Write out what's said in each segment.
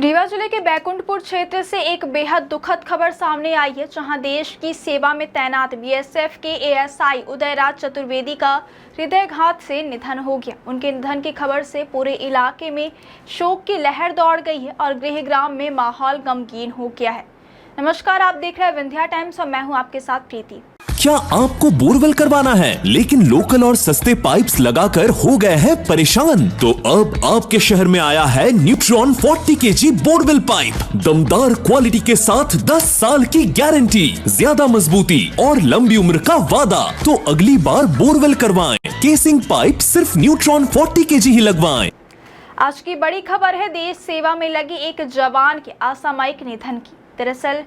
रीवा जिले के बैकुंठपुर क्षेत्र से एक बेहद दुखद खबर सामने आई है, जहां देश की सेवा में तैनात बीएसएफ के एएसआई उदयराज चतुर्वेदी का हृदयघात से निधन हो गया। उनके निधन की खबर से पूरे इलाके में शोक की लहर दौड़ गई है और गृहग्राम में माहौल गमगीन हो गया है। नमस्कार, आप देख रहे हैं विंध्या टाइम्स और मैं हूं आपके साथ प्रीति। क्या आपको बोरवेल करवाना है लेकिन लोकल और सस्ते पाइप्स लगाकर हो गए हैं परेशान? तो अब आपके शहर में आया है न्यूट्रॉन 40 kg बोरवेल पाइप। दमदार क्वालिटी के साथ 10 साल की गारंटी, ज्यादा मजबूती और लंबी उम्र का वादा। तो अगली बार बोरवेल करवाएं। केसिंग पाइप सिर्फ न्यूट्रॉन 40 kg ही लगवाएं। आज की बड़ी खबर है देश सेवा में लगे एक जवान के असामयिक निधन की। दरअसल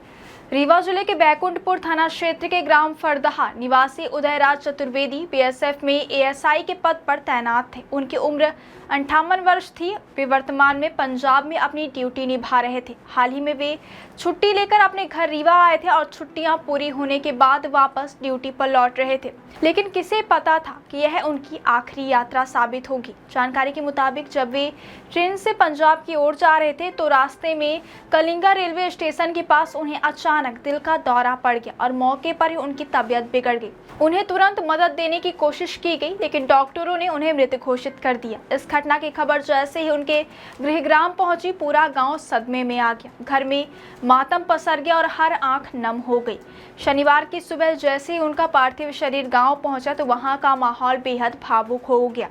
रीवा जिले के बैकुंठपुर थाना क्षेत्र के ग्राम फरदहा निवासी उदयराज चतुर्वेदी बीएसएफ में एएसआई के पद पर तैनात थे। उनकी उम्र 58 वर्ष थी। वे वर्तमान में पंजाब में अपनी ड्यूटी निभा रहे थे। हाल ही में वे छुट्टी लेकर अपने घर रीवा आए थे और छुट्टियां पूरी होने के बाद वापस ड्यूटी पर लौट रहे थे, लेकिन किसे पता था कि यह उनकी आखिरी यात्रा साबित होगी। जानकारी के मुताबिक जब वे ट्रेन से पंजाब की ओर जा रहे थे तो रास्ते में कलिंगा रेलवे स्टेशन के पास उन्हें अचानक दिल का दौरा पड़ गया और मौके पर ही उनकी तबीयत बिगड़ गई। उन्हें तुरंत मदद देने की कोशिश की गई, लेकिन डॉक्टरों ने उन्हें मृत घोषित कर दिया। इस घटना की खबर जैसे ही उनके गृहग्राम पहुंची, पूरा गांव सदमे में आ गया। घर में मातम पसर गया और हर आंख नम हो गई। शनिवार की सुबह जैसे ही उनका पार्थिव शरीर गांव पहुंचा तो वहां का माहौल बेहद भावुक हो गया।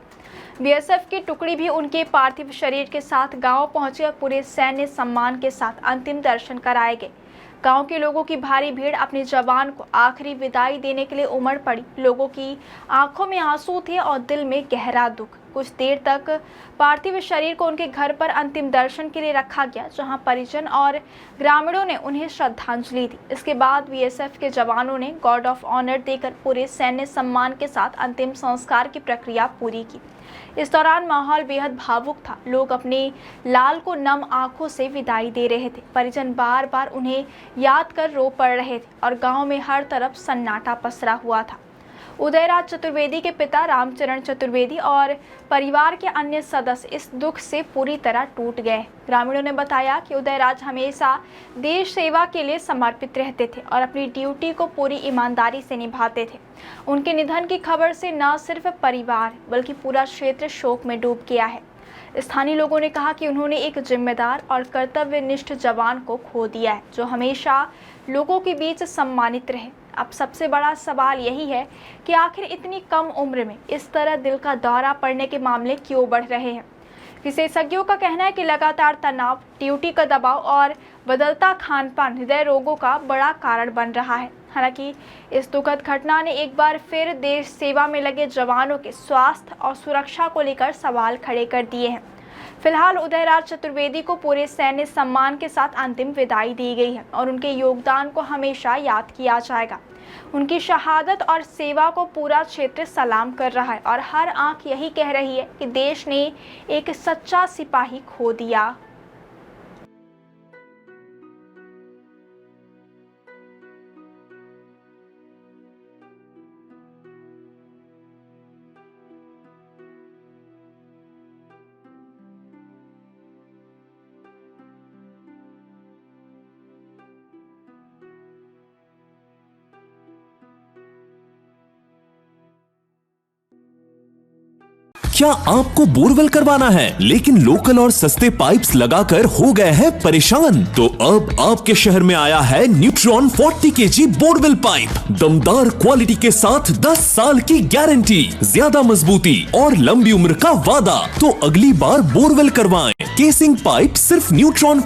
बीएसएफ की टुकड़ी भी उनके पार्थिव शरीर के साथ गांव पहुंची और पूरे सैन्य सम्मान के साथ अंतिम दर्शन कराए गए। गांव के लोगों की भारी भीड़ अपने जवान को आखिरी विदाई देने के लिए उमड़ पड़ी। लोगों की आंखों में आंसू थे और दिल में गहरा दुख। कुछ देर तक पार्थिव शरीर को उनके घर पर अंतिम दर्शन के लिए रखा गया, जहां परिजन और ग्रामीणों ने उन्हें श्रद्धांजलि दी। इसके बाद बीएसएफ के जवानों ने गार्ड ऑफ ऑनर देकर पूरे सैन्य सम्मान के साथ अंतिम संस्कार की प्रक्रिया पूरी की। इस दौरान माहौल बेहद भावुक था। लोग अपने लाल को नम आंखों से विदाई दे रहे थे। परिजन बार बार उन्हें याद कर रो पड़ रहे थे और गांव में हर तरफ सन्नाटा पसरा हुआ था। उदयराज चतुर्वेदी के पिता रामचरण चतुर्वेदी और परिवार के अन्य सदस्य इस दुख से पूरी तरह टूट गए। ग्रामीणों ने बताया कि उदयराज हमेशा देश सेवा के लिए समर्पित रहते थे और अपनी ड्यूटी को पूरी ईमानदारी से निभाते थे। उनके निधन की खबर से न सिर्फ परिवार बल्कि पूरा क्षेत्र शोक में डूब गया है। स्थानीय लोगों ने कहा कि उन्होंने एक जिम्मेदार और कर्तव्यनिष्ठ जवान को खो दिया है, जो हमेशा लोगों के बीच सम्मानित रहे। अब सबसे बड़ा सवाल यही है कि आखिर इतनी कम उम्र में इस तरह दिल का दौरा पड़ने के मामले क्यों बढ़ रहे हैं। विशेषज्ञों का कहना है कि लगातार तनाव, ड्यूटी का दबाव और बदलता खान-पान हृदय रोगों का बड़ा कारण बन रहा है। हालांकि इस दुखद घटना ने एक बार फिर देश सेवा में लगे जवानों के स्वास्थ्य और सुरक्षा को लेकर सवाल खड़े कर दिए हैं। फिलहाल उदयराज चतुर्वेदी को पूरे सैन्य सम्मान के साथ अंतिम विदाई दी गई है और उनके योगदान को हमेशा याद किया जाएगा। उनकी शहादत और सेवा को पूरा क्षेत्र सलाम कर रहा है और हर आंख यही कह रही है कि देश ने एक सच्चा सिपाही खो दिया। क्या आपको बोरवेल करवाना है लेकिन लोकल और सस्ते पाइप्स लगाकर हो गए हैं परेशान? तो अब आपके शहर में आया है न्यूट्रॉन 40 kg बोरवेल पाइप। दमदार क्वालिटी के साथ 10 साल की गारंटी, ज्यादा मजबूती और लंबी उम्र का वादा। तो अगली बार बोरवेल करवाएं। केसिंग पाइप सिर्फ न्यूट्रॉन